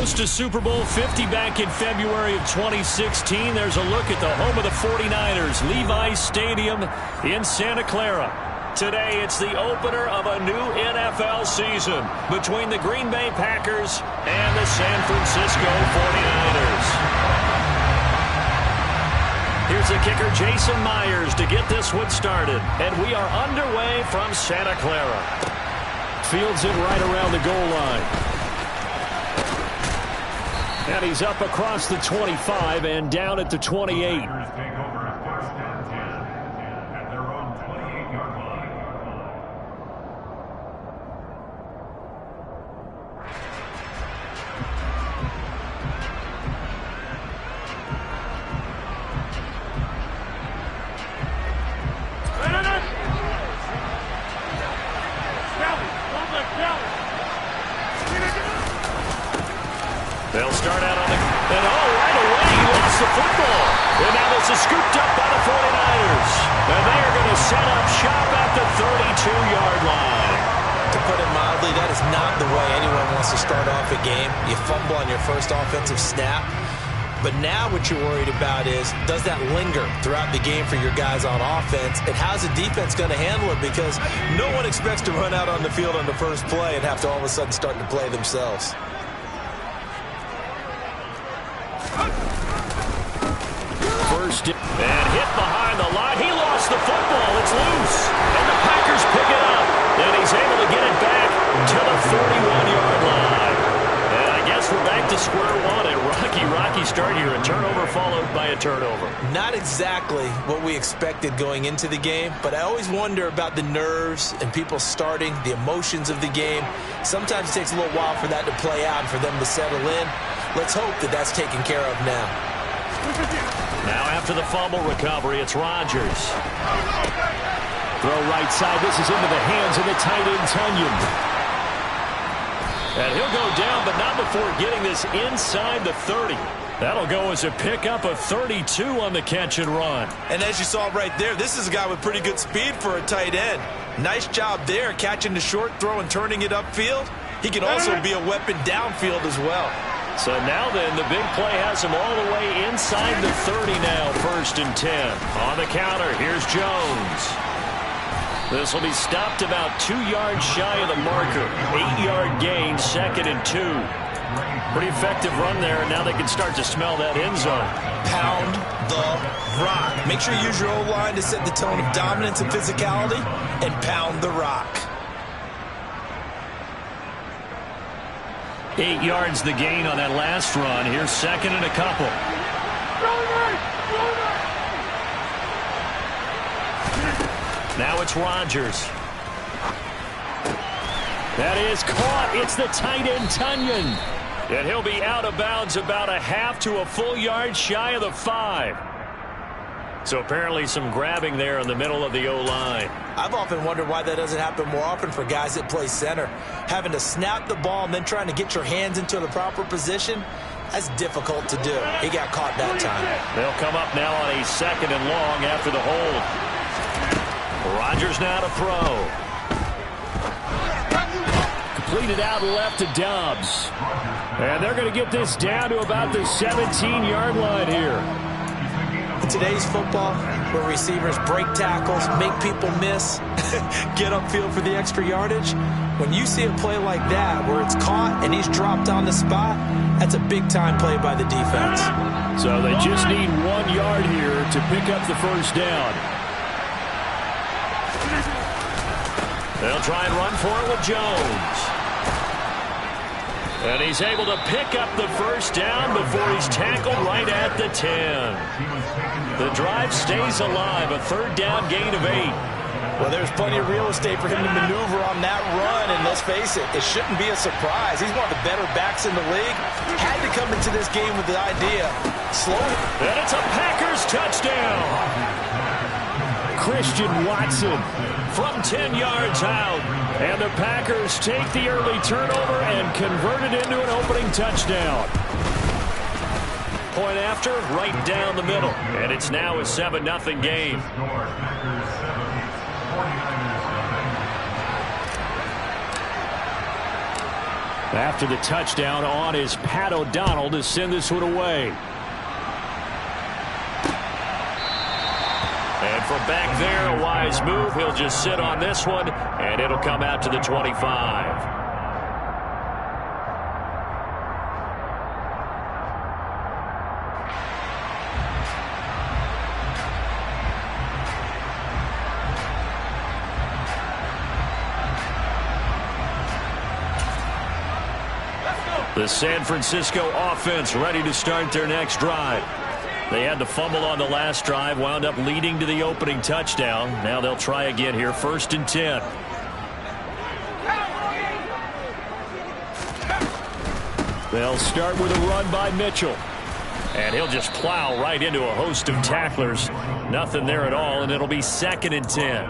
host to Super Bowl 50 back in February of 2016. There's a look at the home of the 49ers, Levi's Stadium in Santa Clara. Today, it's the opener of a new NFL season between the Green Bay Packers and the San Francisco 49ers. Here's the kicker, Jason Myers, to get this one started. And we are underway from Santa Clara. Fields it right around the goal line. And he's up across the 25 and down at the 28. They'll start out on the... And right away, he lost the football. And now this is scooped up by the 49ers. And they are going to set up shop at the 32-yard line. To put it mildly, that is not the way anyone wants to start off a game. You fumble on your first offensive snap. But now what you're worried about is, does that linger throughout the game for your guys on offense? And how's the defense going to handle it? Because no one expects to run out on the field on the first play and have to all of a sudden start to play themselves. First and hit behind the line. He lost the football. It's loose. And the Packers pick it up. And he's able to get it back to the 41-yard line. And I guess we're back to square one. A rocky start here. A turnover followed by a turnover. Not exactly what we expected going into the game, but I always wonder about the nerves and people starting, the emotions of the game. Sometimes it takes a little while for that to play out and for them to settle in. Let's hope that that's taken care of now. Now after the fumble recovery, it's Rodgers. Throw right side. This is into the hands of the tight end, Tunyon. And he'll go down, but not before getting this inside the 30. That'll go as a pickup of 32 on the catch and run. And as you saw right there, this is a guy with pretty good speed for a tight end. Nice job there, catching the short throw and turning it upfield. He can also be a weapon downfield as well. So now then, the big play has him all the way inside the 30 now, 1st and 10. On the counter, here's Jones. This will be stopped about 2 yards shy of the marker. 8-yard gain, 2nd and 2. Pretty effective run there, and now they can start to smell that end zone. Pound the rock. Make sure you use your O-line to set the tone of dominance and physicality, and pound the rock. 8 yards the gain on that last run. Here's 2nd and a couple. Now it's Rodgers. That is caught. It's the tight end, Tunyon. And he'll be out of bounds about a half to a full yard shy of the 5. So apparently some grabbing there in the middle of the O-line. I've often wondered why that doesn't happen more often for guys that play center. Having to snap the ball and then trying to get your hands into the proper position, that's difficult to do. He got caught that time. They'll come up now on a 2nd and long after the hold. Rodgers now to throw. Completed out left to Dobbs. And they're going to get this down to about the 17-yard line here. In today's football, where receivers break tackles, make people miss, get upfield for the extra yardage, when you see a play like that where it's caught and he's dropped on the spot, that's a big-time play by the defense. So they just need 1 yard here to pick up the first down. They'll try and run for it with Jones. And he's able to pick up the first down before he's tackled right at the 10. The drive stays alive, a 3rd down gain of 8. Well, there's plenty of real estate for him to maneuver on that run, and let's face it, it shouldn't be a surprise. He's one of the better backs in the league. Had to come into this game with the idea. Slow. And it's a Packers touchdown. Christian Watson from 10 yards out. And the Packers take the early turnover and convert it into an opening touchdown. Point after, right down the middle. And it's now a 7-0 game. After the touchdown, on is Pat O'Donnell to send this one away. And from back there, a wise move. He'll just sit on this one, and it'll come out to the 25. The San Francisco offense ready to start their next drive. They had the fumble on the last drive, wound up leading to the opening touchdown. Now they'll try again here, 1st and 10. They'll start with a run by Mitchell. And he'll just plow right into a host of tacklers. Nothing there at all, and it'll be 2nd and 10.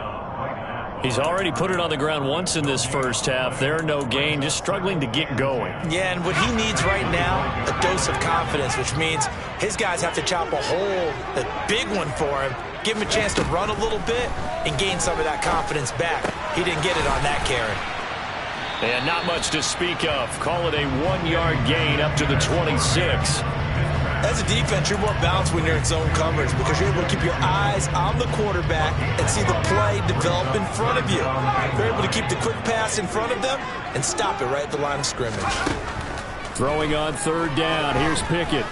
He's already put it on the ground once in this first half. There, no gain, just struggling to get going. Yeah, and what he needs right now, a dose of confidence, which means his guys have to chop a hole, a big one for him, give him a chance to run a little bit and gain some of that confidence back. He didn't get it on that carry. And not much to speak of. Call it a 1-yard gain up to the 26. As a defense, you're more balanced when you're in zone coverage because you're able to keep your eyes on the quarterback and see the play develop in front of you. You're able to keep the quick pass in front of them and stop it right at the line of scrimmage. Throwing on 3rd down. Here's Pickett.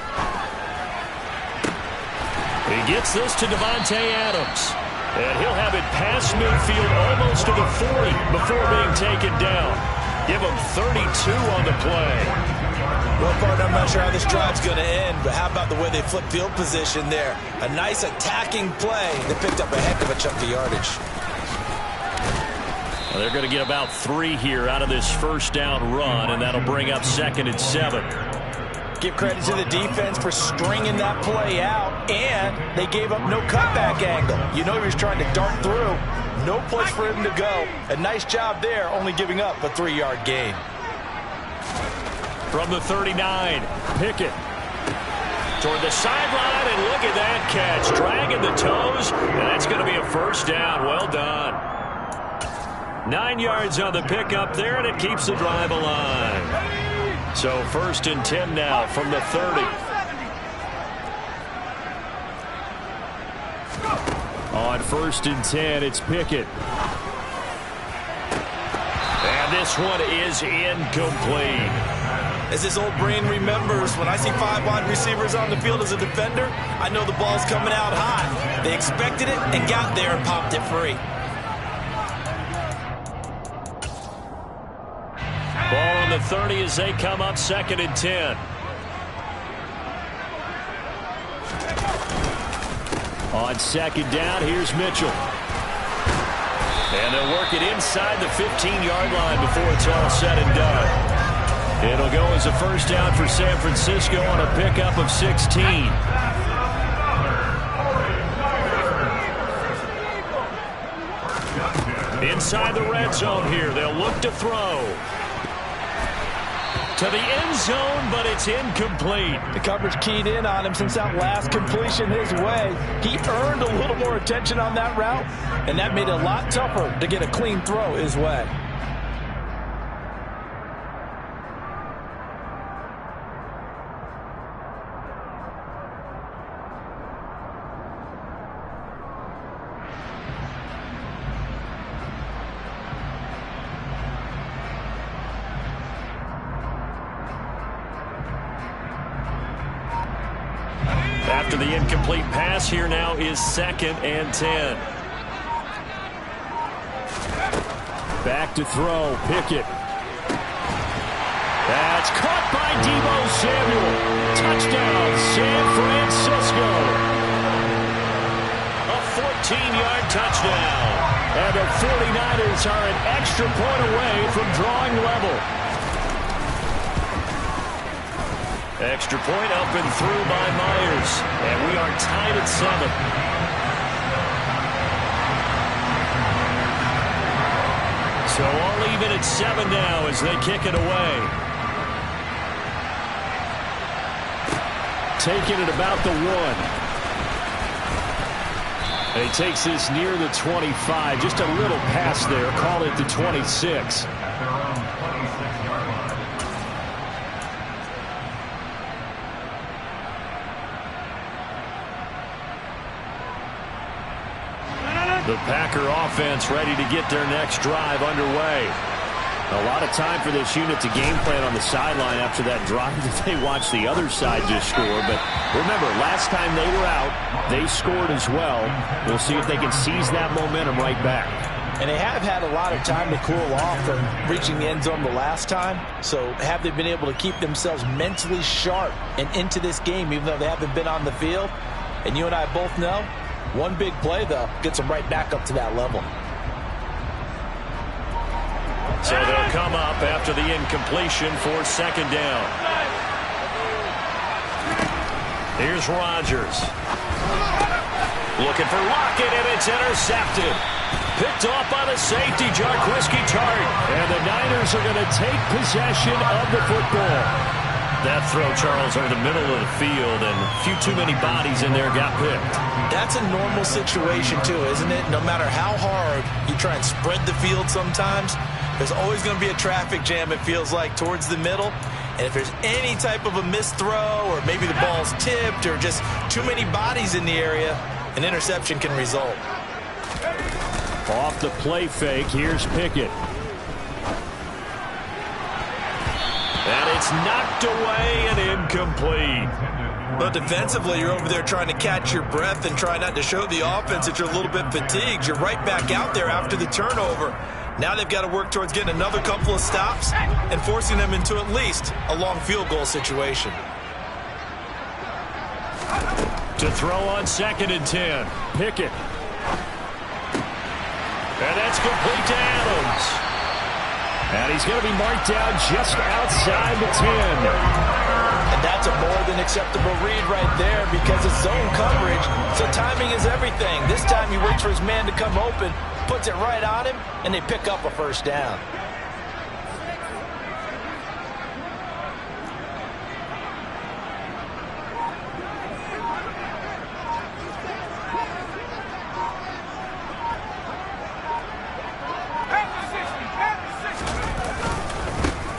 He gets this to Devontae Adams. And he'll have it past midfield almost to the 40 before being taken down. Give him 32 on the play. Well, partner, I'm not sure how this drive's going to end, but how about the way they flip field position there? A nice attacking play. They picked up a heck of a chunk of yardage. Well, they're going to get about 3 here out of this 1st down run, and that'll bring up 2nd and 7. Give credit to the defense for stringing that play out, and they gave up no cutback angle. You know he was trying to dart through. No place for him to go. A nice job there, only giving up a 3-yard gain. From the 39, Pickett toward the sideline, and look at that catch. Dragging the toes, and that's going to be a 1st down. Well done. 9 yards on the pickup there, and it keeps the drive alive. So 1st and 10 now from the 30. On 1st and 10, it's Pickett. And this one is incomplete. As his old brain remembers, when I see 5 wide receivers on the field as a defender, I know the ball's coming out high. They expected it and got there and popped it free. Ball on the 30 as they come up 2nd and 10. On 2nd down, here's Mitchell. And they'll work it inside the 15-yard line before it's all said and done. It'll go as a 1st down for San Francisco on a pickup of 16. Inside the red zone here. They'll look to throw. To the end zone, but it's incomplete. The coverage keyed in on him since that last completion his way. He earned a little more attention on that route, and that made it a lot tougher to get a clean throw his way. After the incomplete pass, here now is 2nd and 10. Back to throw, Pickett. That's caught by Deebo Samuel. Touchdown, San Francisco. A 14-yard touchdown. And the 49ers are an extra point away from drawing level. Extra point up and through by Myers. And we are tied at 7. So all even at 7 now as they kick it away. Taking it about the 1. And he takes this near the 25. Just a little pass there. Call it the 26. The Packer offense ready to get their next drive underway. A lot of time for this unit to game plan on the sideline after that drive that they watched the other side just score. But remember, last time they were out, they scored as well. We'll see if they can seize that momentum right back. And they have had a lot of time to cool off from reaching the end zone the last time. So have they been able to keep themselves mentally sharp and into this game, even though they haven't been on the field? And you and I both know, one big play, though, gets them right back up to that level. So they'll come up after the incompletion for second down. Here's Rodgers. Looking for Lockett, and it's intercepted. Picked off by the safety, Jarquiski Tart. And the Niners are going to take possession of the football. That throw, Charles, over the middle of the field, and a few too many bodies in there got picked. That's a normal situation, too, isn't it? No matter how hard you try and spread the field sometimes, there's always going to be a traffic jam, it feels like, towards the middle. And if there's any type of a missed throw, or maybe the ball's tipped, or just too many bodies in the area, an interception can result. Off the play fake, here's Pickett. And it's knocked away and incomplete. But defensively, you're over there trying to catch your breath and try not to show the offense that you're a little bit fatigued. You're right back out there after the turnover. Now they've got to work towards getting another couple of stops and forcing them into at least a long field goal situation. To throw on 2nd and 10. Pickett. And that's complete to Adams. And he's going to be marked down just outside the 10. And that's a more than acceptable read right there because it's zone coverage, so timing is everything. This time he waits for his man to come open, puts it right on him, and they pick up a first down.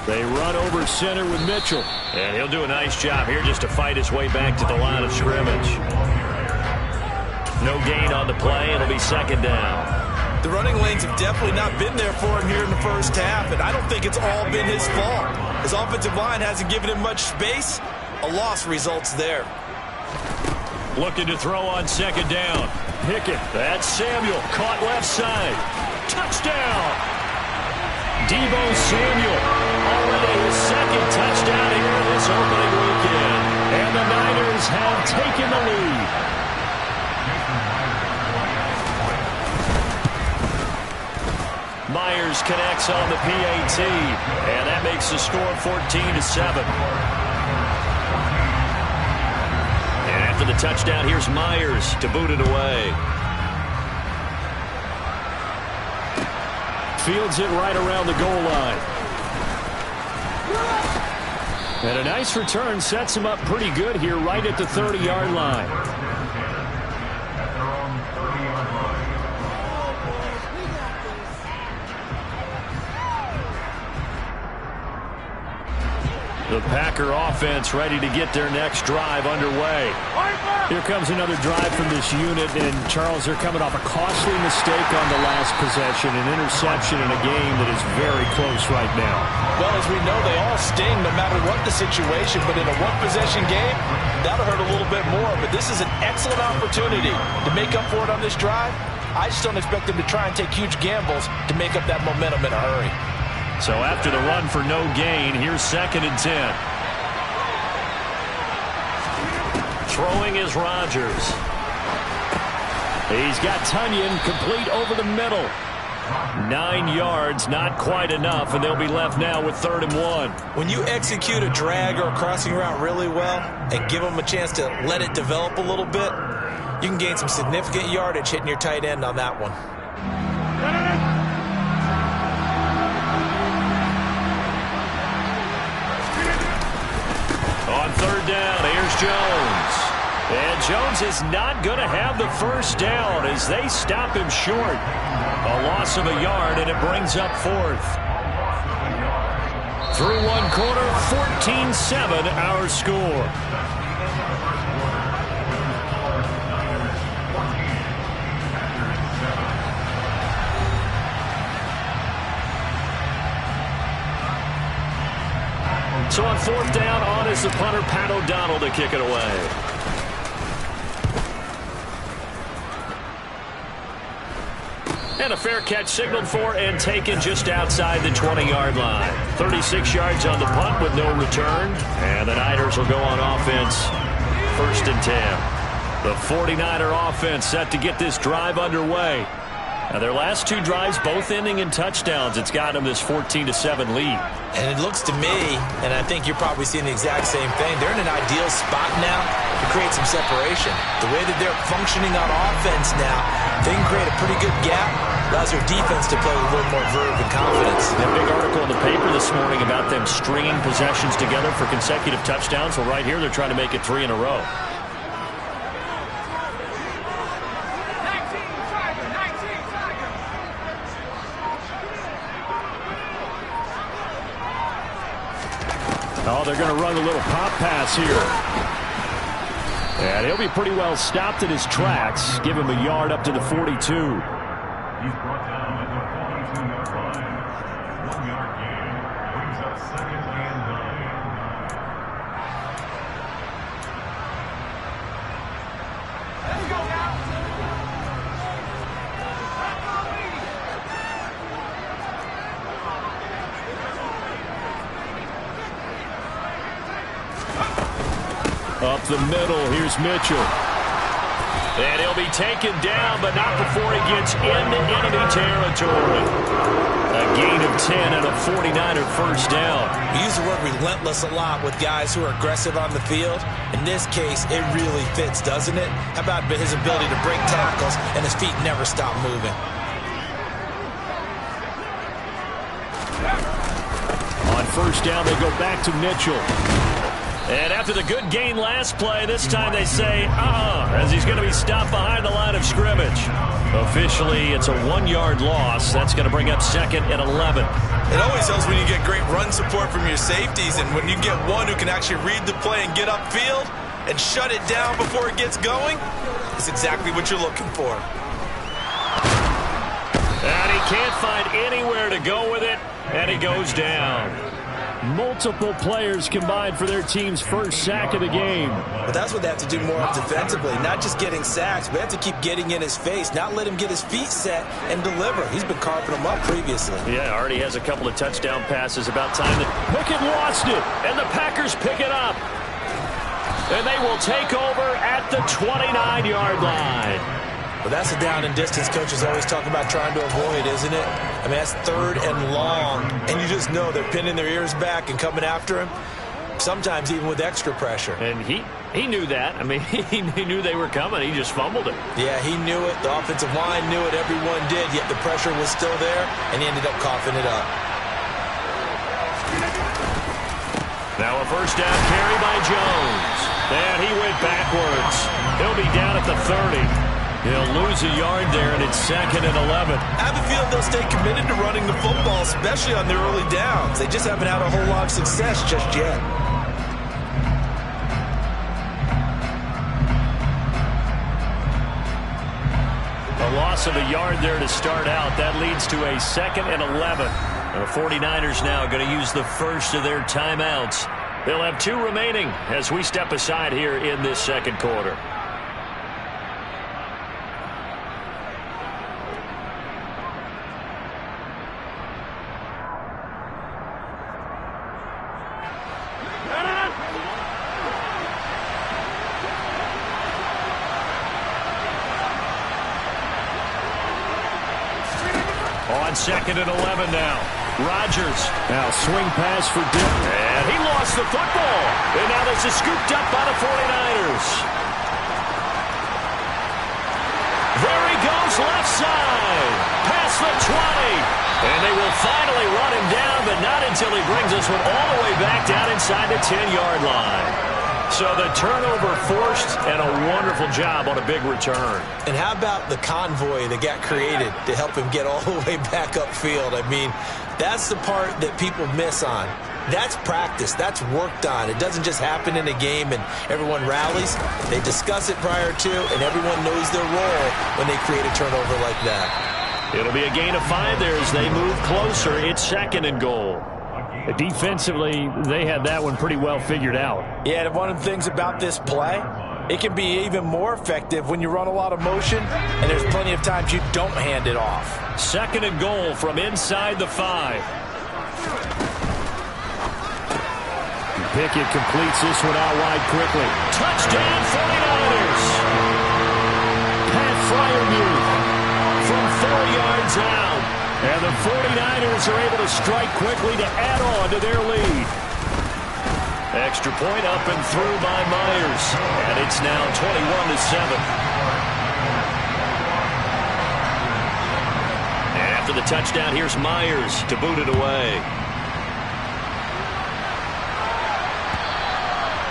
They run over center with Mitchell. And he'll do a nice job here just to fight his way back to the line of scrimmage. No gain on the play. It'll be 2nd down. The running lanes have definitely not been there for him here in the first half, and I don't think it's all been his fault. His offensive line hasn't given him much space. A loss results there. Looking to throw on 2nd down. Pickett. That's Samuel. Caught left side. Touchdown. Deebo Samuel, already his 2nd touchdown here this opening weekend. And the Niners have taken the lead. Myers connects on the PAT, and that makes the score 14-7. And after the touchdown, here's Myers to boot it away. Fields it right around the goal line. And a nice return sets him up pretty good here right at the 30-yard line. The Packer offense ready to get their next drive underway. Here comes another drive from this unit, and Charles, they're coming off a costly mistake on the last possession, an interception in a game that is very close right now. Well, as we know, they all sting no matter what the situation, but in a one-possession game, that'll hurt a little bit more. But this is an excellent opportunity to make up for it on this drive. I just don't expect them to try and take huge gambles to make up that momentum in a hurry. So after the run for no gain, here's 2nd and 10. Throwing is Rodgers. He's got Tunyon complete over the middle. 9 yards, not quite enough, and they'll be left now with 3rd and 1. When you execute a drag or a crossing route really well and give them a chance to let it develop a little bit, you can gain some significant yardage hitting your tight end on that one. On 3rd down, here's Jones. And Jones is not going to have the first down as they stop him short. A loss of a yard, and it brings up 4th. Through one quarter, 14-7 our score. So on fourth down, on is the punter, Pat O'Donnell, to kick it away. And a fair catch signaled for and taken just outside the 20-yard line. 36 yards on the punt with no return. And the Niners will go on offense. First and 10. The 49er offense set to get this drive underway. Now their last two drives both ending in touchdowns. It's got them this 14-7 lead. And it looks to me, and I think you're probably seeing the exact same thing, they're in an ideal spot now to create some separation. The way that they're functioning on offense now, they can create a pretty good gap. Allows their defense to play with a little more verve and confidence. That big article in the paper this morning about them stringing possessions together for consecutive touchdowns. Well, right here they're trying to make it 3 in a row. Oh, they're going to run a little pop pass here. And he'll be pretty well stopped in his tracks. Give him a yard up to the 42. He's brought down at the 42-yard line. 1-yard gain brings up second and 9. Let's go now. Up the middle, here's Mitchell. And he'll be taken down, but not before he gets into enemy territory. A gain of 10 and a 49er first down. We use the word relentless a lot with guys who are aggressive on the field. In this case, it really fits, doesn't it? How about his ability to break tackles and his feet never stop moving? On first down, they go back to Mitchell. And after the good gain last play, this time they say, as he's going to be stopped behind the line of scrimmage. Officially, it's a 1-yard loss. That's going to bring up second and 11. It always helps when you get great run support from your safeties, and when you get one who can actually read the play and get upfield and shut it down before it gets going, it's exactly what you're looking for. And he can't find anywhere to go with it, and he goes down. Multiple players combined for their team's first sack of the game. But that's what they have to do more of defensively, not just getting sacks, but they have to keep getting in his face, not let him get his feet set and deliver. He's been carving them up previously. Yeah, already has a couple of touchdown passes. About time that Pickett lost it, and the Packers pick it up. And they will take over at the 29-yard line. Well, that's a down and distance coaches always talk about trying to avoid, isn't it? I mean, that's third and long, and you just know they're pinning their ears back and coming after him, sometimes even with extra pressure. And he knew that. I mean, he knew they were coming. He just fumbled it. Yeah, he knew it. The offensive line knew it. Everyone did, yet the pressure was still there, and he ended up coughing it up. Now a first down carry by Jones. And he went backwards. He'll be down at the 30. He'll lose a yard there, and it's second and 11. I have a feeling they'll stay committed to running the football, especially on their early downs. They just haven't had a whole lot of success just yet. A loss of a yard there to start out. That leads to a second and 11. The 49ers now going to use the first of their timeouts. They'll have 2 remaining as we step aside here in this second quarter. On second and 11 now. Rodgers. Now swing pass for Dick. And he lost the football. And now this is scooped up by the 49ers. There he goes left side. Past the 20. And they will finally run him down, but not until he brings this one all the way back down inside the 10-yard line. So the turnover forced, and a wonderful job on a big return. And how about the convoy that got created to help him get all the way back upfield? I mean, that's the part that people miss on. That's practice. That's worked on. It doesn't just happen in a game and everyone rallies. They discuss it prior to, and everyone knows their role when they create a turnover like that. It'll be a gain of 5 there as they move closer. It's second and goal. Defensively, they had that one pretty well figured out. Yeah, and one of the things about this play, it can be even more effective when you run a lot of motion, and there's plenty of times you don't hand it off. 2nd and goal from inside the 5. Pickett completes this one out wide quickly. Touchdown 49ers! Pat Fryermuth from 4 yards out. And the 49ers are able to strike quickly to add on to their lead. Extra point up and through by Myers. And it's now 21-7. And after the touchdown, here's Myers to boot it away.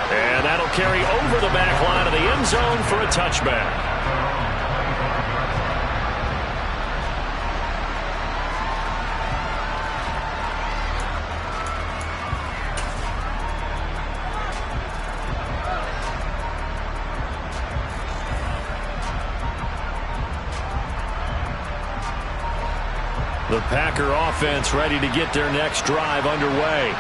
And that'll carry over the back line of the end zone for a touchback. The Packer offense ready to get their next drive underway.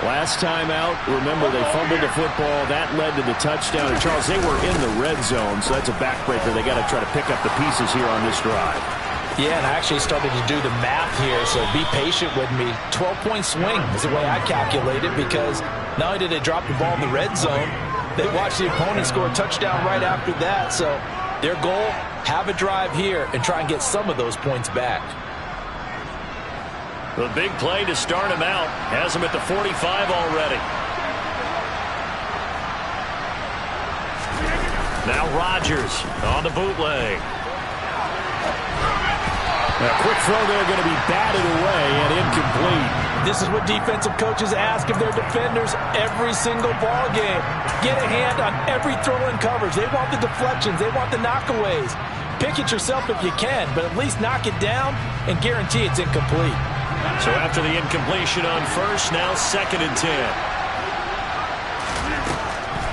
Last time out, remember they fumbled the football. That led to the touchdown. And Charles, they were in the red zone, so that's a backbreaker. They got to try to pick up the pieces here on this drive. Yeah, and I actually started to do the math here, so be patient with me. 12-point swing is the way I calculate it, because not only did they drop the ball in the red zone, they watched the opponent score a touchdown right after that. So their goal, have a drive here and try and get some of those points back. The big play to start him out has him at the 45 already. Now Rodgers on the bootleg. A quick throw there going to be batted away and incomplete. This is what defensive coaches ask of their defenders every single ball game. Get a hand on every throw in coverage. They want the deflections. They want the knockaways. Pick it yourself if you can, but at least knock it down and guarantee it's incomplete. So after the incompletion on first, now 2nd and 10.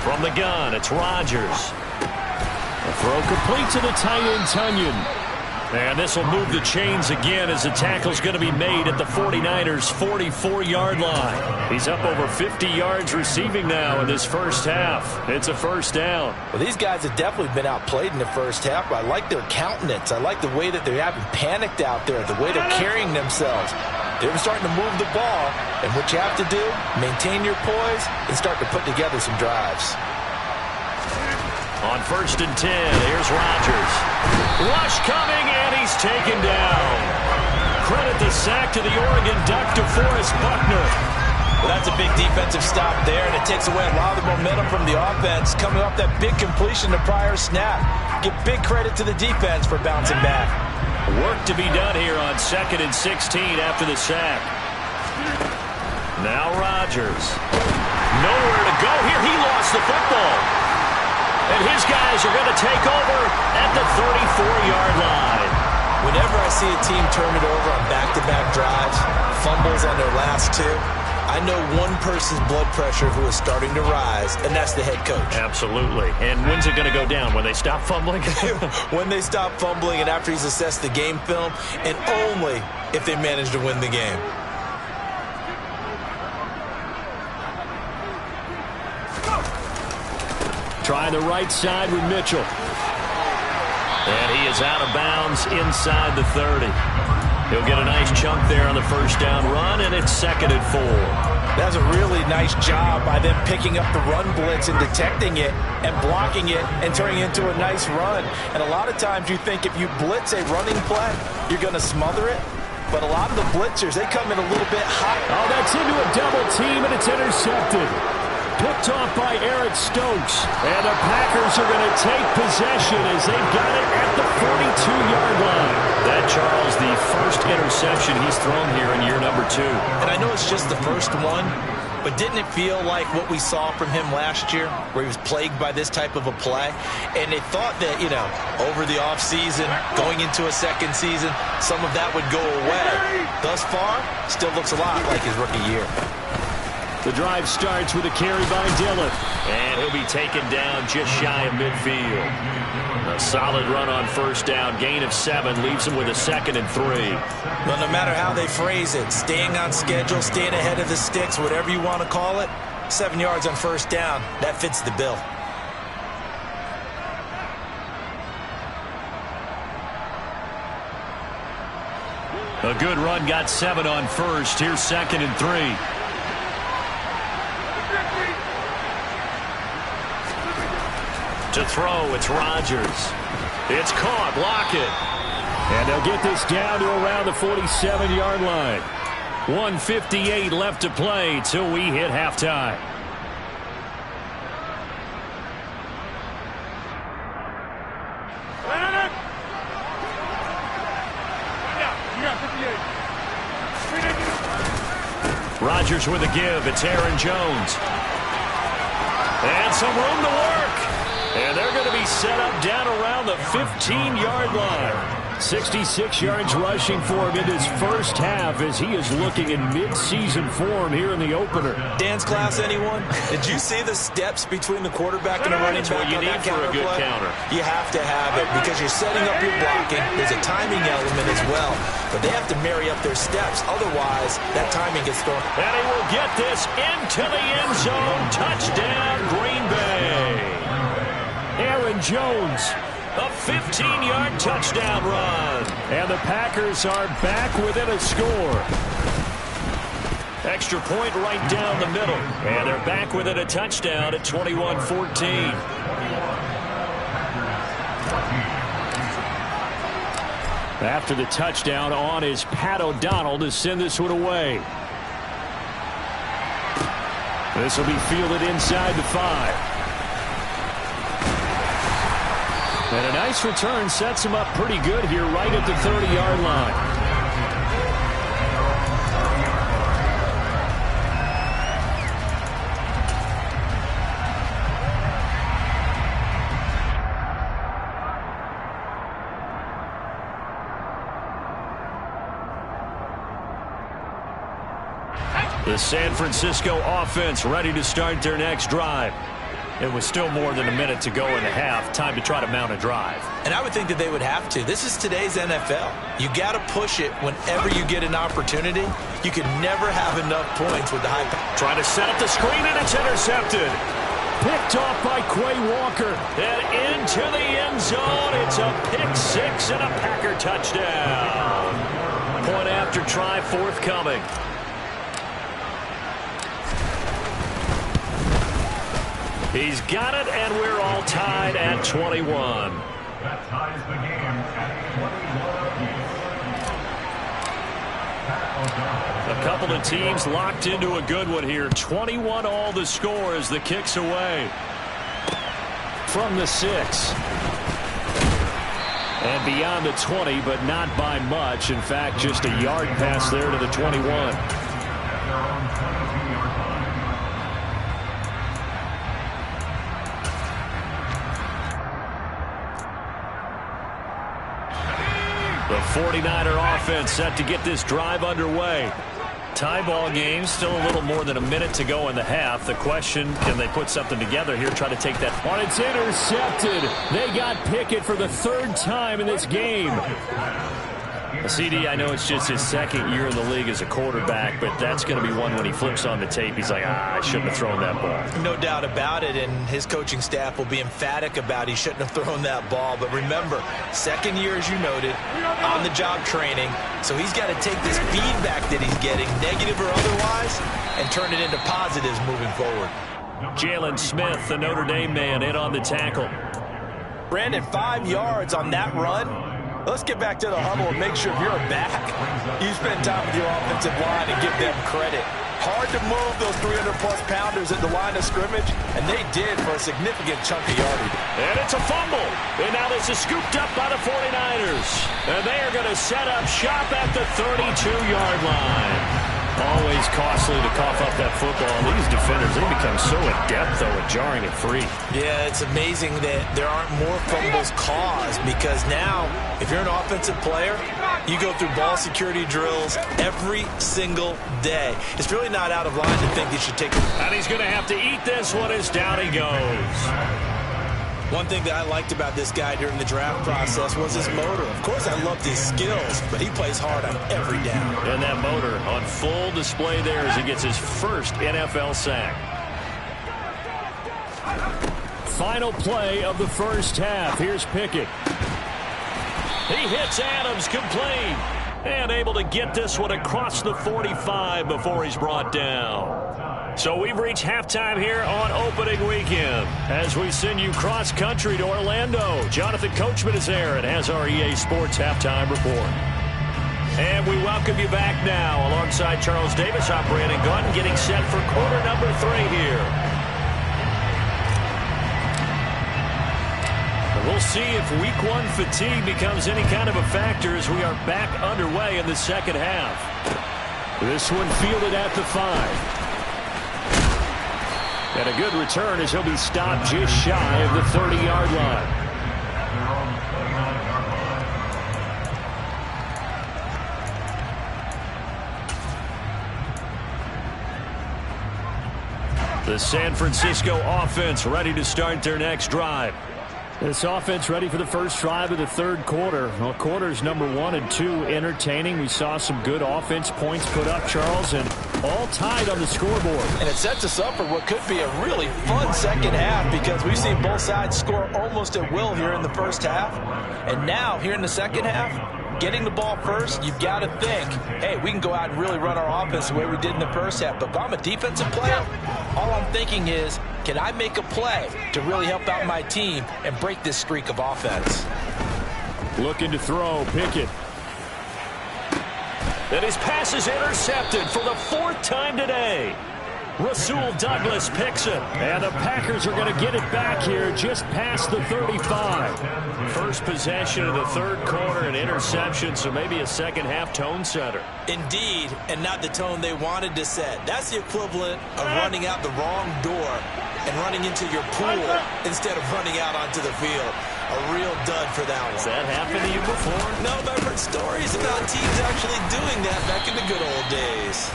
From the gun, it's Rodgers. A throw complete to the tight end, Tunyon. And this will move the chains again as the tackle's going to be made at the 49ers' 44-yard line. He's up over 50 yards receiving now in this first half. It's a first down. Well, these guys have definitely been outplayed in the first half, but I like their countenance. I like the way that they haven't panicked out there, the way they're carrying themselves. They're starting to move the ball, and what you have to do, maintain your poise and start to put together some drives. On 1st and 10, here's Rodgers. Rush coming, and he's taken down. Credit the sack to the Oregon Duck, DeForest Buckner. Well, that's a big defensive stop there, and it takes away a lot of the momentum from the offense coming off that big completion the prior snap. Give big credit to the defense for bouncing back. Work to be done here on 2nd and 16 after the sack. Now Rodgers. Nowhere to go here. He lost the football. And his guys are going to take over at the 34-yard line. Whenever I see a team turn it over on back-to-back drives, fumbles on their last two, I know one person's blood pressure who is starting to rise, and that's the head coach. Absolutely. And when's it going to go down? When they stop fumbling? When they stop fumbling and after he's assessed the game film, and only if they manage to win the game. Try the right side with Mitchell. And he is out of bounds inside the 30. He'll get a nice chunk there on the first down run, and it's 2nd and 4. That's a really nice job by them picking up the run blitz and detecting it and blocking it and turning it into a nice run. And a lot of times you think if you blitz a running play, you're going to smother it. But a lot of the blitzers, they come in a little bit hot. Oh, that's into a double team, and it's intercepted. Picked off by Eric Stokes. And the Packers are going to take possession as they've got it at the 42-yard line. That, Charles, the first interception he's thrown here in year number 2. And I know it's just the first one, but didn't it feel like what we saw from him last year, where he was plagued by this type of a play? And they thought that, you know, over the offseason, going into a second season, some of that would go away. Thus far, still looks a lot like his rookie year. The drive starts with a carry by Dillon. And he'll be taken down just shy of midfield. A solid run on first down. Gain of 7 leaves him with a 2nd and 3. Well, no matter how they phrase it, staying on schedule, staying ahead of the sticks, whatever you want to call it, 7 yards on first down, that fits the bill. A good run got 7 on first. Here's 2nd and 3. To throw, it's Rodgers. It's caught. Lockett. And they'll get this down to around the 47-yard line. 1:58 left to play till we hit halftime. Rodgers with a give. It's Aaron Jones. And some room to work. And they're going to be set up down around the 15-yard line. 66 yards rushing for him in his first half as he is looking in mid-season form here in the opener. Dance class, anyone? Did you see the steps between the quarterback and the running back? What you need for a good counter. You have to have it because you're setting up your blocking. There's a timing element as well, but they have to marry up their steps. Otherwise, that timing gets thrown. And he will get this into the end zone. Touchdown, Green Bay. Aaron Jones, a 15-yard touchdown run. And the Packers are back within a score. Extra point right down the middle. And they're back within a touchdown at 21-14. After the touchdown, on is Pat O'Donnell to send this one away. This will be fielded inside the 5. And a nice return sets him up pretty good here right at the 30-yard line. The San Francisco offense ready to start their next drive. It was still more than a minute to go in the half. Time to try to mount a drive. And I would think that they would have to. This is today's NFL. You got to push it whenever you get an opportunity. You can never have enough points with the high. Trying to set up the screen, and it's intercepted. Picked off by Quay Walker. And into the end zone. It's a pick 6 and a Packer touchdown. Point after try forthcoming. He's got it, and we're all tied at 21. That ties the game at 21 apiece. A couple of teams locked into a good one here. 21 all the score as the kick's away. From the 6. And beyond the 20, but not by much. In fact, just a yard pass there to the 21. The 49er offense set to get this drive underway. Tie ball game, still a little more than a minute to go in the half. The question, can they put something together here, try to take that? On it's intercepted. They got Pickett for the 3rd time in this game. CD, I know it's just his 2nd year in the league as a quarterback, but that's going to be one when he flips on the tape. He's like, I shouldn't have thrown that ball. No doubt about it, and his coaching staff will be emphatic about he shouldn't have thrown that ball. But remember, 2nd year, as you noted, on-the-job training. So he's got to take this feedback that he's getting, negative or otherwise, and turn it into positives moving forward. Jalen Smith, the Notre Dame man, in on the tackle. Brandon, 5 yards on that run. Let's get back to the huddle and make sure if you're a back, you spend time with your offensive line and give them credit. Hard to move those 300-plus pounders at the line of scrimmage, and they did for a significant chunk of yardage. And it's a fumble. And now this is scooped up by the 49ers. And they are going to set up shop at the 32-yard line. Always costly to cough up that football. These defenders, they become so adept, though, at jarring it free. Yeah, it's amazing that there aren't more fumbles caused, because now, if you're an offensive player, you go through ball security drills every single day. It's really not out of line to think you should take it. And he's going to have to eat this one as down he goes. One thing that I liked about this guy during the draft process was his motor. Of course, I loved his skills, but he plays hard on every down. And that motor on full display there as he gets his first NFL sack. Final play of the first half. Here's Pickett. He hits Adams complete. And able to get this one across the 45 before he's brought down. So we've reached halftime here on opening weekend. As we send you cross-country to Orlando, Jonathan Coachman is there and has our EA Sports halftime report. And we welcome you back now alongside Charles Davis. I'm Brandon Gunn getting set for quarter number 3 here. And we'll see if week 1 fatigue becomes any kind of a factor as we are back underway in the second half. This one fielded at the 5. And a good return as he'll be stopped just shy of the 30-yard line. The San Francisco offense ready to start their next drive. This offense ready for the first drive of the third quarter. Well, quarters number 1 and 2 entertaining. We saw some good offense points put up, Charles, and all tied on the scoreboard. And it sets us up for what could be a really fun second half, because we've seen both sides score almost at will here in the first half. And now, here in the second half, getting the ball first, you've got to think, hey, we can go out and really run our offense the way we did in the first half. But if I'm a defensive player, all I'm thinking is, can I make a play to really help out my team and break this streak of offense? Looking to throw, Pickett. And his pass is intercepted for the 4th time today. Rasul Douglas picks it. And the Packers are going to get it back here just past the 35. First possession of the third quarter, an interception, so maybe a second half tone setter. Indeed, and not the tone they wanted to set. That's the equivalent of running out the wrong door and running into your pool instead of running out onto the field. A real dud for that one. Has that happened to you before? No, but I've heard stories about teams actually doing that back in the good old days.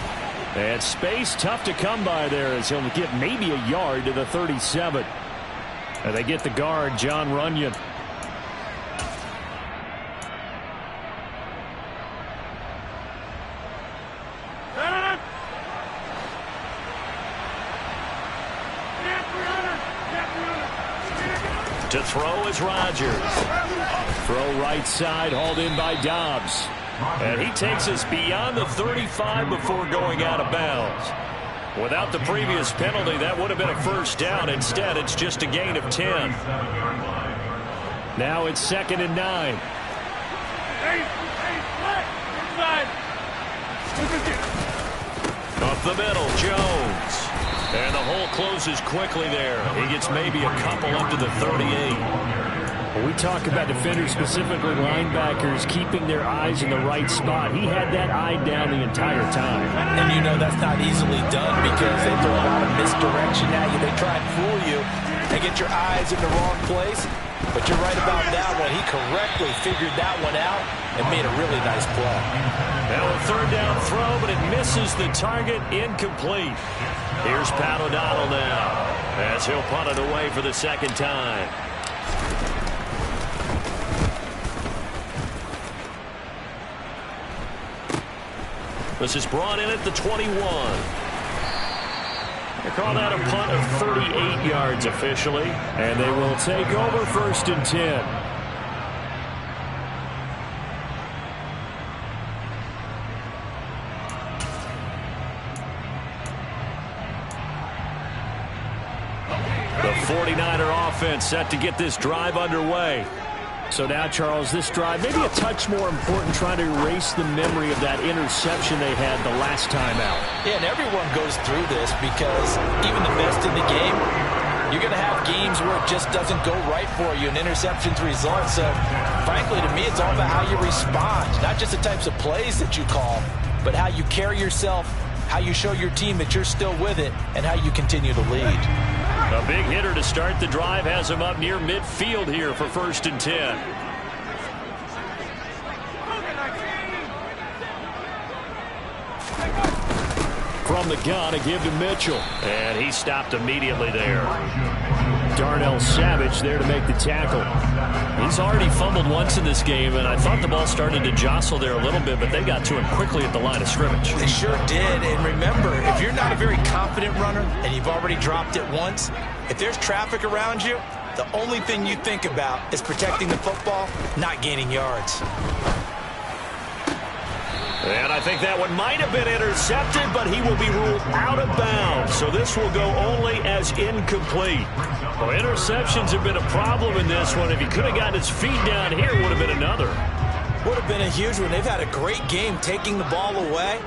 And space tough to come by there as he'll get maybe a yard to the 37. And they get the guard, John Runyon. To throw is Rodgers. Throw right side, hauled in by Dobbs. And he takes us beyond the 35 before going out of bounds. Without the previous penalty, that would have been a first down. Instead, it's just a gain of 10. Now it's 2nd and 9. Up the middle, Jones. And the hole closes quickly there. He gets maybe a couple up to the 38. When we talk about defenders, specifically linebackers, keeping their eyes in the right spot, he had that eye down the entire time. And you know that's not easily done, because they throw a lot of misdirection at you. They try and fool you and get your eyes in the wrong place. But you're right about that one. He correctly figured that one out and made a really nice play. Now a third down throw, but it misses the target, incomplete. Here's Pat O'Donnell now as he'll punt it away for the second time. This is brought in at the 21. They call that a punt of 38 yards officially. And they will take over 1st and 10. The 49er offense set to get this drive underway. So now, Charles, this drive maybe a touch more important, trying to erase the memory of that interception they had the last time out. Yeah, and everyone goes through this, because even the best in the game, you're going to have games where it just doesn't go right for you and interceptions result. So, frankly, to me, it's all about how you respond, not just the types of plays that you call, but how you carry yourself how you show your team that you're still with it, and how you continue to lead. A big hitter to start the drive has him up near midfield here for 1st and 10. From the gun, a give to Mitchell. And he stopped immediately there. Darnell Savage there to make the tackle. He's already fumbled once in this game, and I thought the ball started to jostle there a little bit, but they got to him quickly at the line of scrimmage. They sure did. And remember, if you're not a very confident runner and you've already dropped it once, if there's traffic around you, the only thing you think about is protecting the football, not gaining yards. And I think that one might have been intercepted, but he will be ruled out of bounds. So this will go only as incomplete. Well, interceptions have been a problem in this one. If he could have gotten his feet down here, it would have been another. Would have been a huge one. They've had a great game taking the ball away.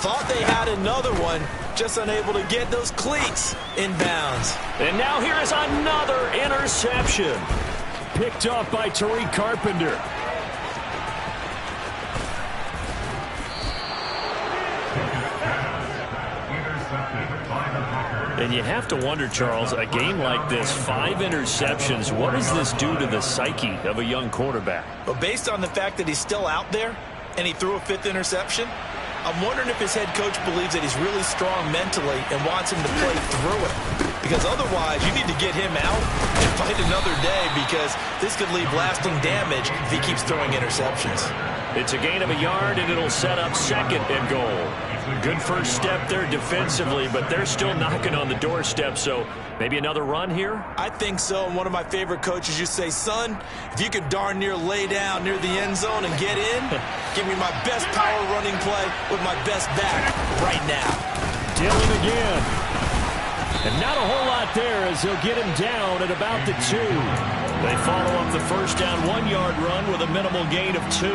Thought they had another one, just unable to get those cleats in bounds. And now here is another interception. Picked up by Tariq Carpenter. And you have to wonder, Charles, a game like this, 5 interceptions, what does this do to the psyche of a young quarterback? But based on the fact that he's still out there and he threw a 5th interception, I'm wondering if his head coach believes that he's really strong mentally and wants him to play through it. Because otherwise, you need to get him out and fight another day, because this could leave lasting damage if he keeps throwing interceptions. It's a gain of a yard, and it'll set up 2nd and goal. Good first step there defensively, but they're still knocking on the doorstep, so maybe another run here? I think so, and one of my favorite coaches used to say, son, if you could darn near lay down near the end zone and get in, give me my best power running play with my best back right now. Dillon again. And not a whole lot there as he'll get him down at about the 2. They follow up the first down 1-yard run with a minimal gain of 2.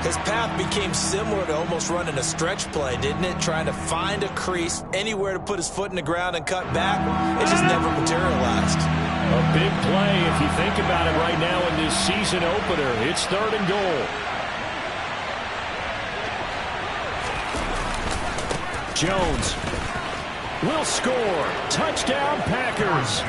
His path became similar to almost running a stretch play, didn't it? Trying to find a crease, anywhere to put his foot in the ground and cut back. It just never materialized. A big play if you think about it right now in this season opener. It's 3rd and goal. Jones will score. Touchdown, Packers.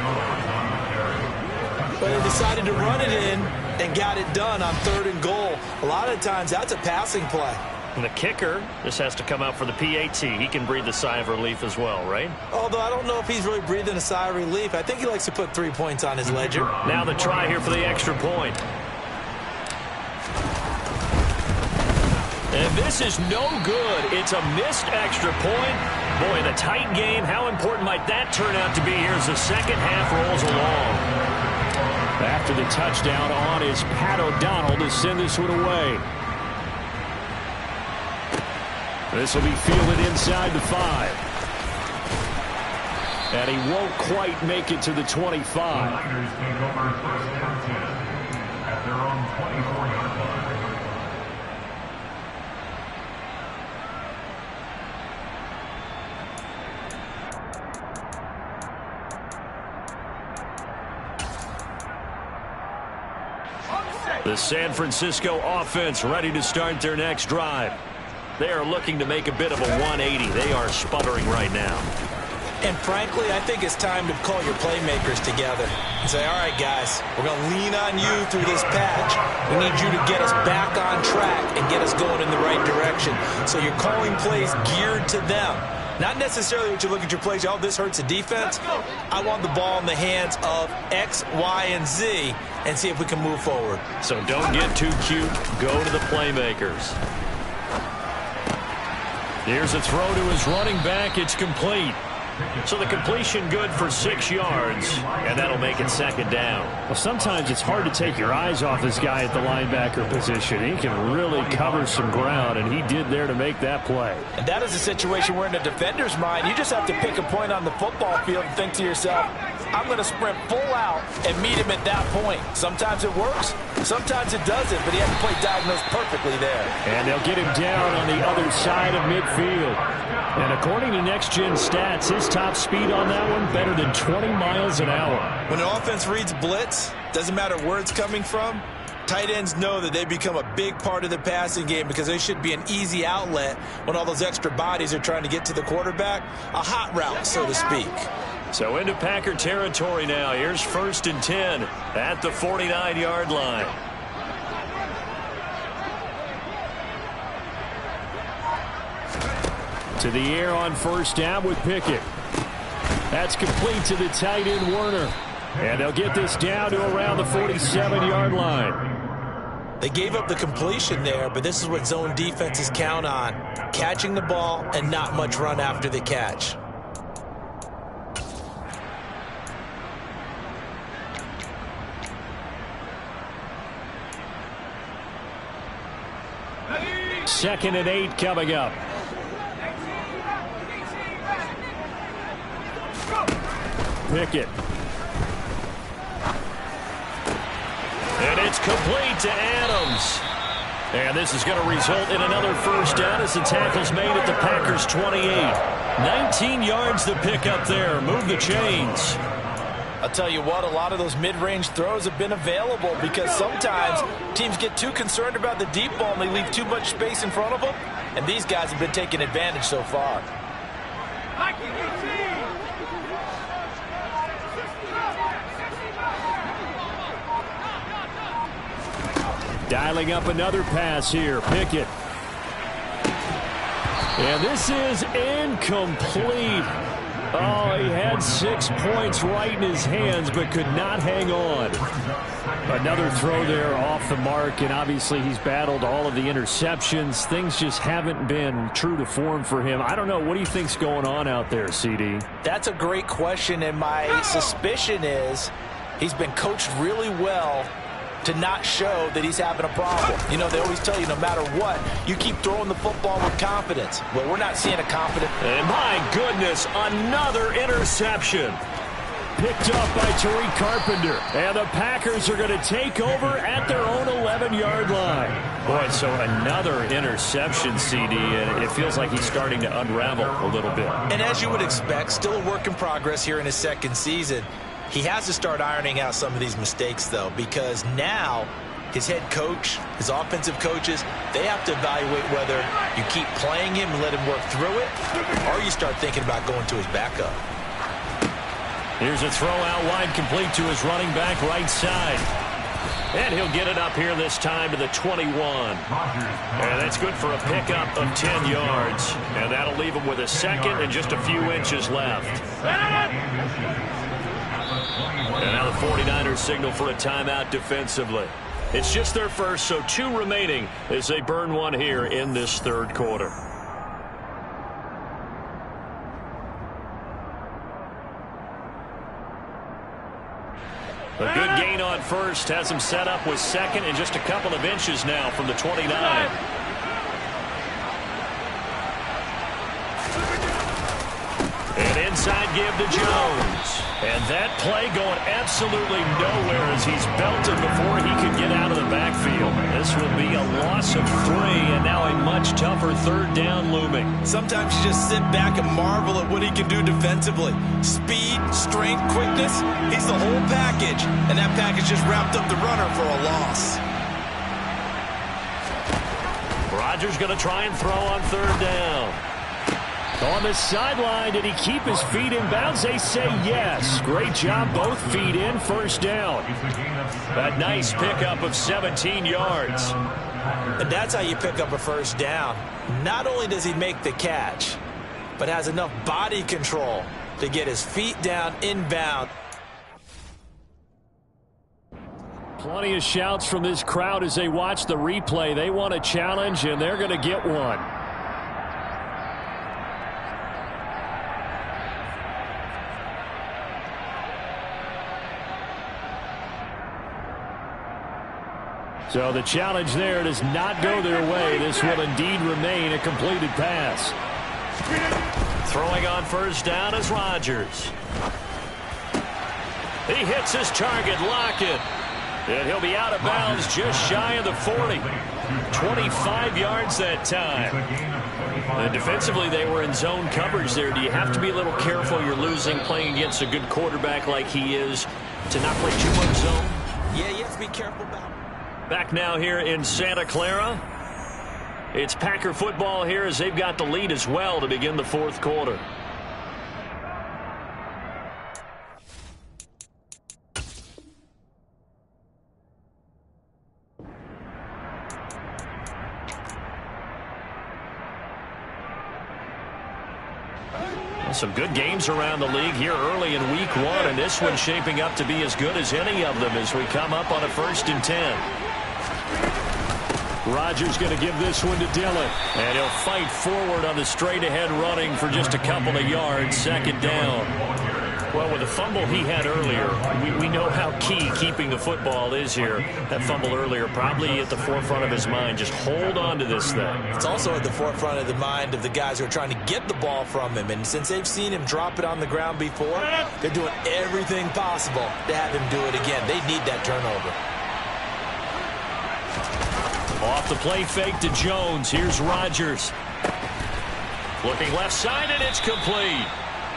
But they decided to run it in and got it done on 3rd and goal. A lot of times, that's a passing play. And the kicker just has to come out for the PAT. He can breathe a sigh of relief as well, right? Although I don't know if he's really breathing a sigh of relief. I think he likes to put 3 points on his ledger. Now the try here for the extra point. And this is no good. It's a missed extra point. Boy, in a tight game, how important might that turn out to be here as the second half rolls along? After the touchdown, on is Pat O'Donnell to send this one away. This will be fielded inside the 5. And he won't quite make it to the 25. The Niners take over 1st and 10 at their own 24-yard line. The San Francisco offense ready to start their next drive. They are looking to make a bit of a 180. They are sputtering right now. And frankly, I think it's time to call your playmakers together and say, all right, guys, we're going to lean on you through this patch. We need you to get us back on track and get us going in the right direction. So you're calling plays geared to them. Not necessarily what you look at your plays, oh, this hurts the defense. I want the ball in the hands of X, Y, and Z and see if we can move forward. So don't get too cute. Go to the playmakers. Here's a throw to his running back. It's complete. So the completion good for 6 yards, and that'll make it 2nd down. Well, sometimes it's hard to take your eyes off this guy at the linebacker position. He can really cover some ground, and he did there to make that play. And that is a situation where in the defender's mind, you just have to pick a point on the football field and think to yourself, I'm going to sprint full out and meet him at that point. Sometimes it works, sometimes it doesn't, but he had to play diagnose perfectly there. And they'll get him down on the other side of midfield. And according to Next Gen Stats, his top speed on that one, better than 20 miles an hour. When an offense reads blitz, doesn't matter where it's coming from, Tight ends know that they become a big part of the passing game because they should be an easy outlet when all those extra bodies are trying to get to the quarterback. A hot route, so to speak. So into Packer territory now. Here's 1st and 10 at the 49-yard line. To the air on 1st down with Pickett. That's complete to the tight end, Werner. And they'll get this down to around the 47-yard line. They gave up the completion there, but this is what zone defenses count on. Catching the ball and not much run after the catch. Second and 8 coming up. Pickett. And it's complete to Adams. And this is going to result in another 1st down as the tackle's made at the Packers' 28. 19 yards to pick up there. Move the chains. I'll tell you what, a lot of those mid-range throws have been available because sometimes teams get too concerned about the deep ball and they leave too much space in front of them. And these guys have been taking advantage so far. Dialing up another pass here. Pickett. And this is incomplete. Oh, he had 6 points right in his hands, but could not hang on. Another throw there off the mark, and obviously he's battled all of the interceptions. Things just haven't been true to form for him. I don't know. What do you think's going on out there, CD? That's a great question, and my suspicion is he's been coached really well to not show that he's having a problem. You know, they always tell you no matter what, you keep throwing the football with confidence. Well, we're not seeing a confident. And my goodness, another interception. Picked up by Tariq Carpenter. And the Packers are going to take over at their own 11-yard line. Boy, so another interception, CD, and it feels like he's starting to unravel a little bit. And as you would expect, still a work in progress here in his 2nd season. He has to start ironing out some of these mistakes, though, because now his head coach, his offensive coaches, they have to evaluate whether you keep playing him and let him work through it, or you start thinking about going to his backup. Here's a throw out wide, complete to his running back right side. And he'll get it up here this time to the 21. And that's good for a pickup of 10 yards. And that'll leave him with a 2nd and just a few inches left. And now the 49ers signal for a timeout defensively. It's just their first, so 2 remaining as they burn one here in this 3rd quarter. A good gain on 1st has him set up with 2nd and just a couple of inches now from the 29. And inside give to Jones. And that play going absolutely nowhere as he's belted before he could get out of the backfield. This will be a loss of 3 and now a much tougher 3rd down looming. Sometimes you just sit back and marvel at what he can do defensively. Speed, strength, quickness, he's the whole package. And that package just wrapped up the runner for a loss. Rodgers going to try and throw on 3rd down. On the sideline, did he keep his feet in bounds? They say yes. Great job, both feet in, 1st down. A nice pickup of 17 yards. And that's how you pick up a 1st down. Not only does he make the catch, but has enough body control to get his feet down inbound. Plenty of shouts from this crowd as they watch the replay. They want a challenge, and they're going to get one. So the challenge there does not go their way. This will indeed remain a completed pass. Throwing on 1st down is Rodgers. He hits his target, Lockett. And he'll be out of bounds just shy of the 40. 25 yards that time. And defensively, they were in zone coverage there. Do you have to be a little careful? You're losing playing against a good quarterback like he is to not play too much zone? Yeah, you have to be careful about Back now here in Santa Clara. It's Packer football here as they've got the lead as well to begin the fourth quarter. Some good games around the league here early in week one, and this one's shaping up to be as good as any of them as we come up on a 1st and 10. Rodgers going to give this one to Dillon, and he'll fight forward on the straight-ahead running for just a couple of yards, 2nd down. Well, with the fumble he had earlier, we know how key keeping the football is here. That fumble earlier probably at the forefront of his mind. Just hold on to this thing. It's also at the forefront of the mind of the guys who are trying to get the ball from him. And since they've seen him drop it on the ground before, they're doing everything possible to have him do it again. They need that turnover. Off the play fake to Jones. Here's Rodgers. Looking left side, and it's complete.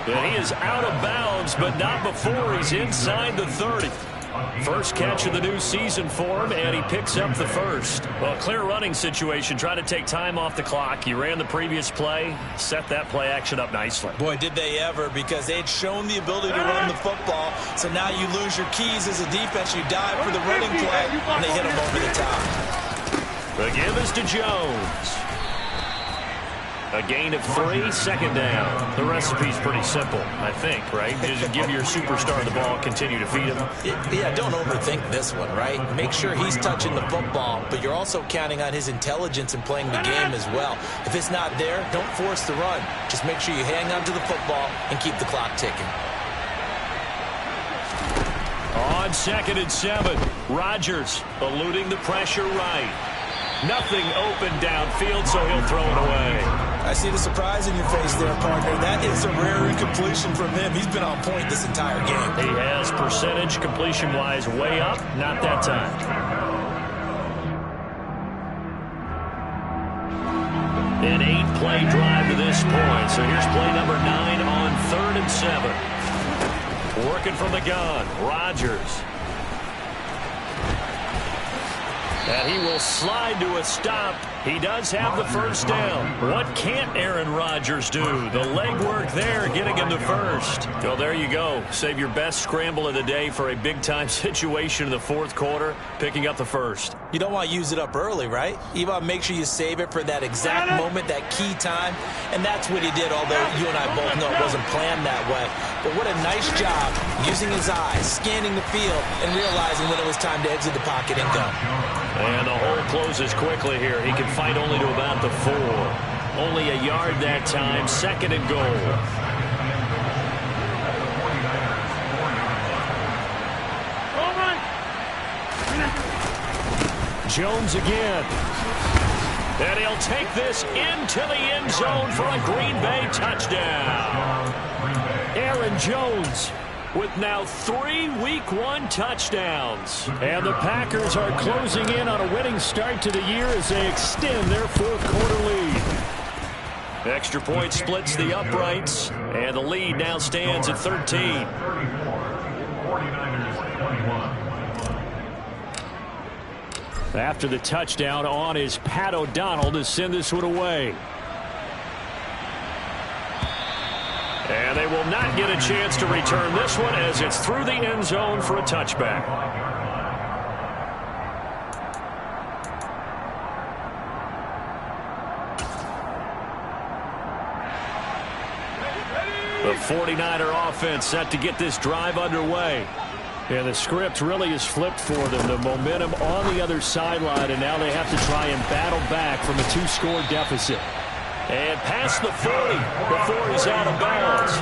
And he is out of bounds, but not before he's inside the 30. First catch of the new season for him, and he picks up the first. Well, clear running situation. Trying to take time off the clock. He ran the previous play, set that play action up nicely. Boy, did they ever, because they'd shown the ability to run the football. So now you lose your keys as a defense. You dive for the running play, and they hit him over the top. The give is to Jones. A gain of 3, 2nd down. The recipe's pretty simple, I think, right? Just give your superstar the ball, continue to feed him. Yeah, don't overthink this one, right? Make sure he's touching the football, but you're also counting on his intelligence in playing the game as well. If it's not there, don't force the run. Just make sure you hang on to the football and keep the clock ticking. On 2nd and 7, Rodgers eluding the pressure right. Nothing open downfield, so he'll throw it away. I see the surprise in your face there, partner. That is a rare incompletion from him. He's been on point this entire game. He has percentage completion-wise way up. Not that time. An 8-play drive to this point. So here's play number 9 on 3rd and 7. Working from the gun, Rodgers. And he will slide to a stop. He does have the first down. What can't Aaron Rodgers do? The legwork there, getting him the first. Well, there you go. Save your best scramble of the day for a big-time situation in the fourth quarter, picking up the first. You don't want to use it up early, right? You want to make sure you save it for that exact moment, that key time. And that's what he did, although you and I both know it wasn't planned that way. But what a nice job using his eyes, scanning the field, and realizing when it was time to exit the pocket and go. And the hole closes quickly here. He can fight only to about the 4. Only a yard that time. 2nd and goal. Jones again. And he'll take this into the end zone for a Green Bay touchdown. Aaron Jones with now 3 Week 1 touchdowns. And the Packers are closing in on a winning start to the year as they extend their fourth quarter lead. Extra point splits the uprights, and the lead now stands at 13. After the touchdown, on is Pat O'Donnell to send this one away. And they will not get a chance to return this one as it's through the end zone for a touchback. The 49er offense set to get this drive underway. And the script really is flipped for them. The momentum on the other sideline, and now they have to try and battle back from a 2-score deficit. And past the 40 before he's out of bounds.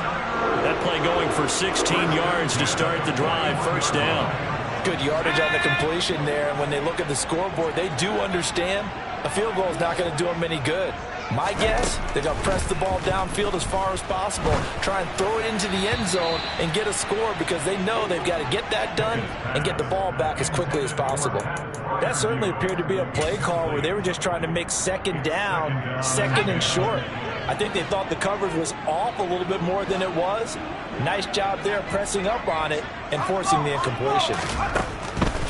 That play going for 16 yards to start the drive. First down. Good yardage on the completion there. And when they look at the scoreboard, they do understand a field goal is not going to do them any good. My guess, they're going to press the ball downfield as far as possible, try and throw it into the end zone and get a score because they know they've got to get that done and get the ball back as quickly as possible. That certainly appeared to be a play call where they were just trying to make 2nd down, 2nd and short. I think they thought the coverage was off a little bit more than it was. Nice job there pressing up on it and forcing the incompletion.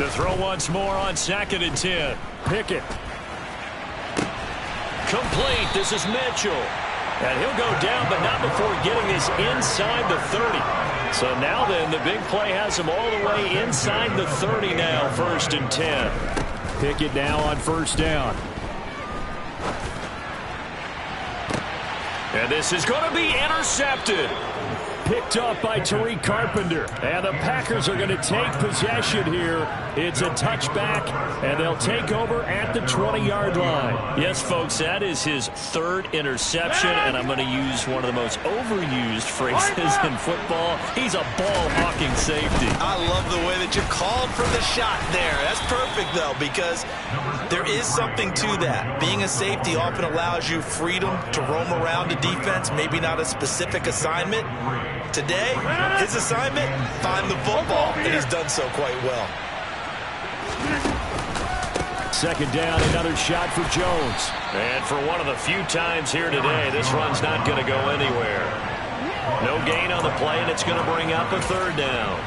To throw once more on 2nd and 10. Pickett. Complete. This is Mitchell. And he'll go down, but not before getting this inside the 30. So now then, the big play has him all the way inside the 30 now, 1st and 10. Pickett now on 1st down. And this is going to be intercepted. Picked up by Tariq Carpenter. And the Packers are going to take possession here. It's a touchback, and they'll take over at the 20-yard line. Yes, folks, that is his 3rd interception, and I'm going to use one of the most overused phrases in football. He's a ball-hawking safety. I love the way that you called for the shot there. That's perfect, though, because there is something to that. Being a safety often allows you freedom to roam around the defense, maybe not a specific assignment. Today, his assignment, find the football, and he's done so quite well. 2nd down, another shot for Jones. And for one of the few times here today, this run's not going to go anywhere. No gain on the play, and it's going to bring up a 3rd down.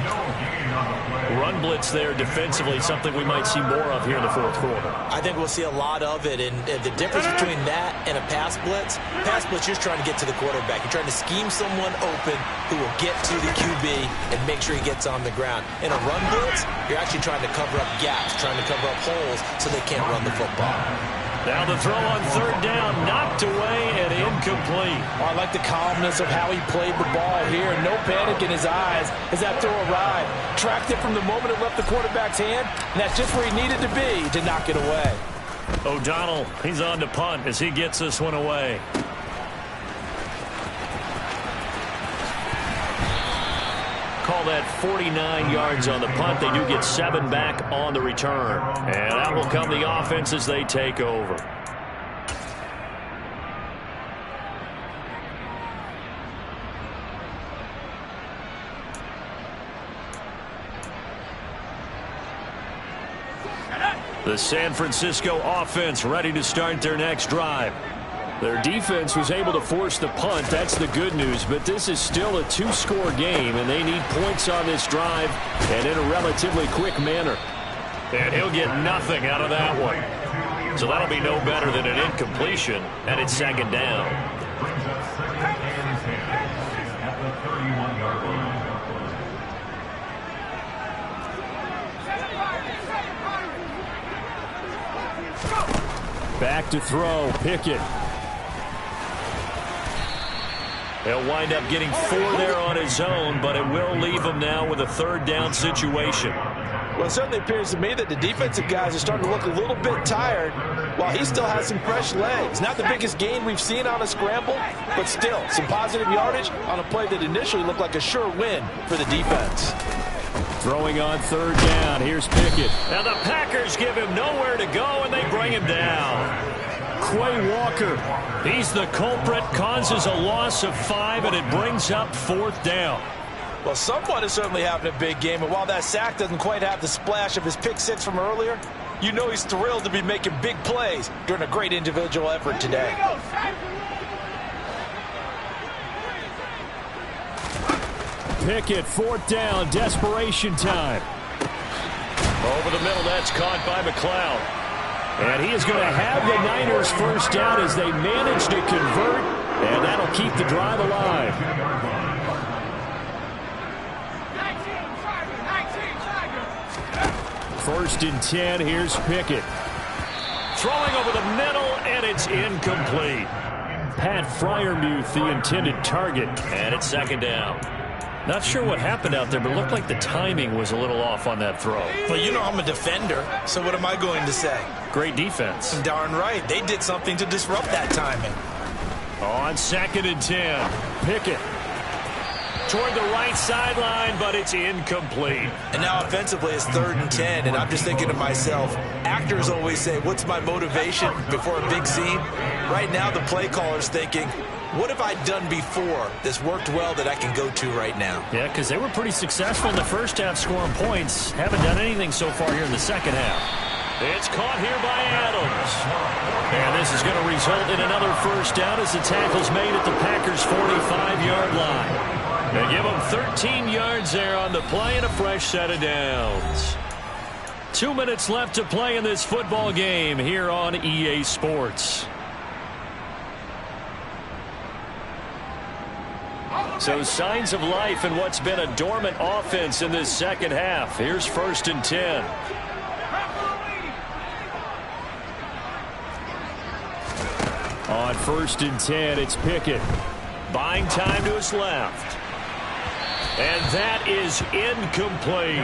Run blitz there defensively, something we might see more of here in the 4th quarter. I think we'll see a lot of it, and the difference between that and a pass blitz, you're trying to get to the quarterback. You're trying to scheme someone open who will get to the QB and make sure he gets on the ground. In a run blitz, you're actually trying to cover up gaps, trying to cover up holes so they can't run the football. Now the throw on 3rd down, knocked away and incomplete. Oh, I like the calmness of how he played the ball here. No panic in his eyes as that throw arrived. Tracked it from the moment it left the quarterback's hand, and that's just where he needed to be to knock it away. O'Donnell, he's on to punt as he gets this one away. Call that 49 yards on the punt. They do get 7 back on the return. And that will come the offense as they take over. The San Francisco offense ready to start their next drive. Their defense was able to force the punt. That's the good news. But this is still a 2-score game, and they need points on this drive and in a relatively quick manner. And he'll get nothing out of that one. So that'll be no better than an incompletion, and it's 2nd down. Brings up 2nd and 10 at the 31-yard line. Back to throw, Pickett. He'll wind up getting 4 there on his own, but it will leave him now with a 3rd down situation. Well, it certainly appears to me that the defensive guys are starting to look a little bit tired while he still has some fresh legs. Not the biggest gain we've seen on a scramble, but still some positive yardage on a play that initially looked like a sure win for the defense. Throwing on 3rd down. Here's Pickett. Now the Packers give him nowhere to go, and they bring him down. Quay Walker, he's the culprit, causes a loss of 5, and it brings up 4th down. Well, someone is certainly having a big game, and while that sack doesn't quite have the splash of his pick 6 from earlier, you know he's thrilled to be making big plays during a great individual effort today. Pickett, 4th down, desperation time. Over the middle, that's caught by McLeod. And he is going to have the Niners 1st down as they manage to convert, and that'll keep the drive alive. First and 10, here's Pickett. Throwing over the middle, and it's incomplete. Pat Freiermuth, the intended target, and it's 2nd down. Not sure what happened out there, but it looked like the timing was a little off on that throw. Well, you know I'm a defender, so what am I going to say? Great defense. Darn right. They did something to disrupt that timing. On 2nd and 10, Pickett. Toward the right sideline, but it's incomplete. And now offensively it's 3rd and 10, and I'm just thinking to myself, actors always say, what's my motivation before a big scene? Right now the play caller's thinking, what have I done before that's worked well that I can go to right now? Yeah, because they were pretty successful in the first half scoring points. Haven't done anything so far here in the second half. It's caught here by Adams. And this is going to result in another 1st down as the tackle's made at the Packers' 45-yard line. They give them 13 yards there on the play and a fresh set of downs. 2 minutes left to play in this football game here on EA Sports. So signs of life in what's been a dormant offense in this second half. Here's 1st and 10. On 1st and 10, it's Pickett. Buying time to his left. And that is incomplete.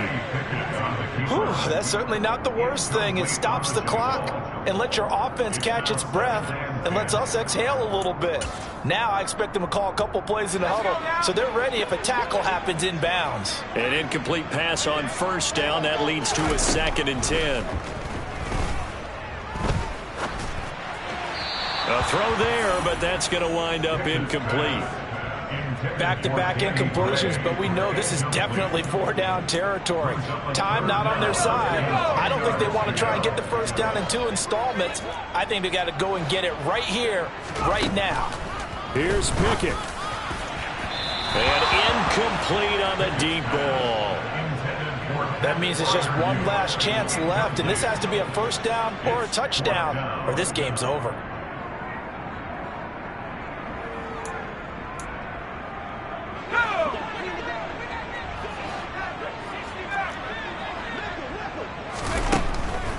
Whew, that's certainly not the worst thing. It stops the clock and lets your offense catch its breath and lets us exhale a little bit. Now I expect them to call a couple plays in the huddle, so they're ready if a tackle happens inbounds. An incomplete pass on 1st down. That leads to a 2nd and 10. A throw there, but that's going to wind up incomplete. Back-to-back incompletions, but we know this is definitely 4-down territory. Time not on their side. I don't think they want to try and get the 1st down in 2 installments. I think they got to go and get it right here, right now. Here's Pickett. And incomplete on the deep ball. That means it's just one last chance left, and this has to be a 1st down or a touchdown, or this game's over.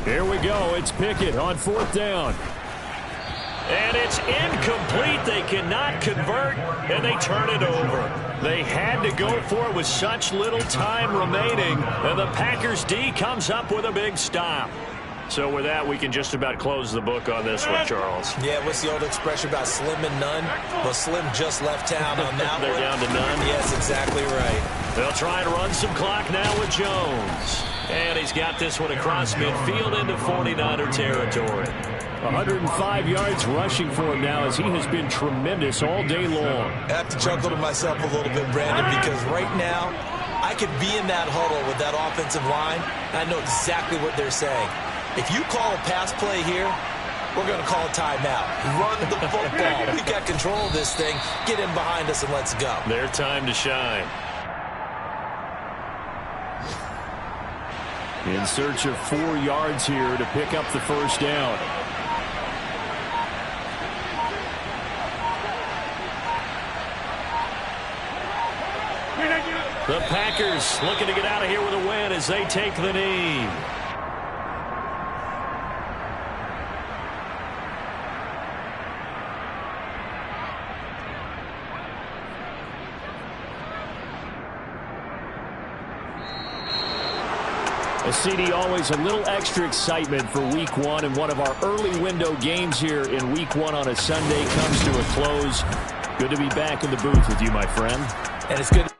Here we go. It's Pickett on 4th down. And it's incomplete. They cannot convert, and they turn it over. They had to go for it with such little time remaining, and the Packers D comes up with a big stop. So with that, we can just about close the book on this one, Charles. Yeah, what's the old expression about slim and none? Well, Slim just left town on that They're one. down to none. Yes, exactly right. They'll try and run some clock now with Jones. And he's got this one across midfield into 49er territory. 105 yards rushing for him now as he has been tremendous all day long. I have to chuckle to myself a little bit, Brandon, because right now I could be in that huddle with that offensive line, and I know exactly what they're saying. If you call a pass play here, we're going to call a timeout. Run the football. We've got control of this thing. Get in behind us and let's go. Their time to shine. In search of 4 yards here to pick up the 1st down. The Packers looking to get out of here with a win as they take the knee. CD, always a little extra excitement for Week 1, and one of our early window games here in Week 1 on a Sunday comes to a close. Good to be back in the booth with you, my friend. And it's good.